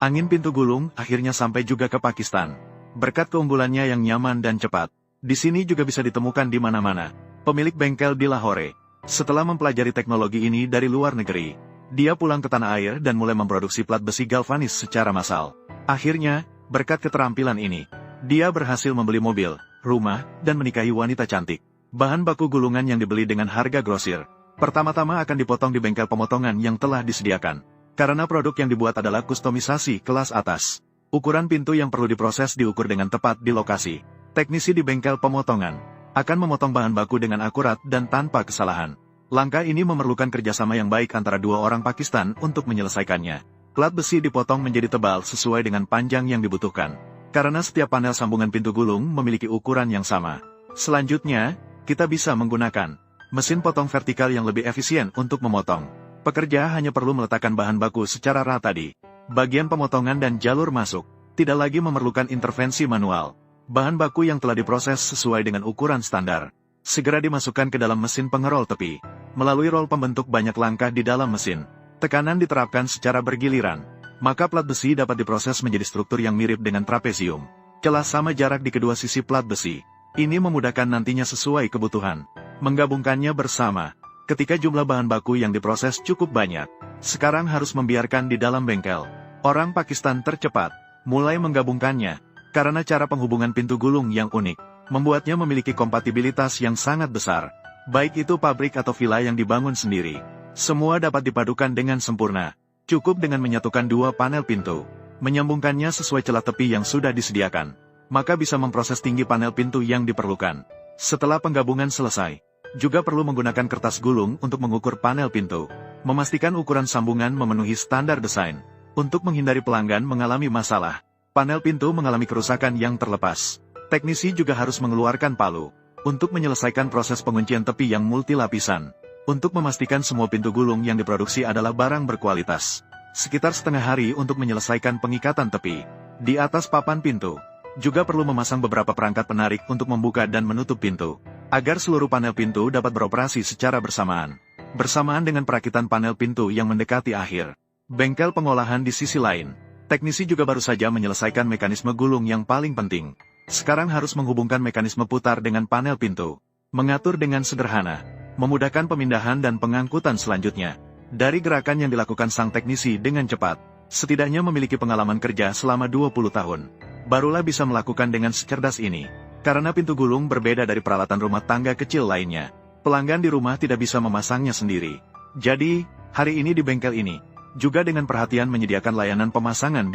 Angin pintu gulung akhirnya sampai juga ke Pakistan. Berkat keunggulannya yang nyaman dan cepat, di sini juga bisa ditemukan di mana-mana. Pemilik bengkel di Lahore, setelah mempelajari teknologi ini dari luar negeri, dia pulang ke tanah air dan mulai memproduksi plat besi galvanis secara massal. Akhirnya, berkat keterampilan ini, dia berhasil membeli mobil, rumah, dan menikahi wanita cantik. Bahan baku gulungan yang dibeli dengan harga grosir, pertama-tama akan dipotong di bengkel pemotongan yang telah disediakan. Karena produk yang dibuat adalah kustomisasi kelas atas. Ukuran pintu yang perlu diproses diukur dengan tepat di lokasi. Teknisi di bengkel pemotongan akan memotong bahan baku dengan akurat dan tanpa kesalahan. Langkah ini memerlukan kerjasama yang baik antara dua orang Pakistan untuk menyelesaikannya. Plat besi dipotong menjadi tebal sesuai dengan panjang yang dibutuhkan. Karena setiap panel sambungan pintu gulung memiliki ukuran yang sama. Selanjutnya, kita bisa menggunakan mesin potong vertikal yang lebih efisien untuk memotong. Pekerja hanya perlu meletakkan bahan baku secara rata di bagian pemotongan dan jalur masuk. Tidak lagi memerlukan intervensi manual. Bahan baku yang telah diproses sesuai dengan ukuran standar segera dimasukkan ke dalam mesin pengerol tepi. Melalui rol pembentuk banyak langkah di dalam mesin, tekanan diterapkan secara bergiliran. Maka plat besi dapat diproses menjadi struktur yang mirip dengan trapesium. Celah sama jarak di kedua sisi plat besi. Ini memudahkan nantinya sesuai kebutuhan. Menggabungkannya bersama. Ketika jumlah bahan baku yang diproses cukup banyak, sekarang harus membiarkan di dalam bengkel. Orang Pakistan tercepat mulai menggabungkannya, karena cara penghubungan pintu gulung yang unik, membuatnya memiliki kompatibilitas yang sangat besar. Baik itu pabrik atau villa yang dibangun sendiri, semua dapat dipadukan dengan sempurna. Cukup dengan menyatukan dua panel pintu, menyambungkannya sesuai celah tepi yang sudah disediakan, maka bisa memproses tinggi panel pintu yang diperlukan. Setelah penggabungan selesai, juga perlu menggunakan kertas gulung untuk mengukur panel pintu, memastikan ukuran sambungan memenuhi standar desain. Untuk menghindari pelanggan mengalami masalah, panel pintu mengalami kerusakan yang terlepas. Teknisi juga harus mengeluarkan palu, untuk menyelesaikan proses penguncian tepi yang multilapisan. Untuk memastikan semua pintu gulung yang diproduksi adalah barang berkualitas. Sekitar setengah hari untuk menyelesaikan pengikatan tepi. Di atas papan pintu, juga perlu memasang beberapa perangkat penarik untuk membuka dan menutup pintu, agar seluruh panel pintu dapat beroperasi secara bersamaan. Bersamaan dengan perakitan panel pintu yang mendekati akhir, bengkel pengolahan di sisi lain, teknisi juga baru saja menyelesaikan mekanisme gulung yang paling penting. Sekarang harus menghubungkan mekanisme putar dengan panel pintu. Mengatur dengan sederhana, memudahkan pemindahan dan pengangkutan selanjutnya. Dari gerakan yang dilakukan sang teknisi dengan cepat, setidaknya memiliki pengalaman kerja selama 20 tahun. Barulah bisa melakukan dengan secerdas ini. Karena pintu gulung berbeda dari peralatan rumah tangga kecil lainnya, pelanggan di rumah tidak bisa memasangnya sendiri. Jadi, hari ini di bengkel ini, juga dengan perhatian menyediakan layanan pemasangan di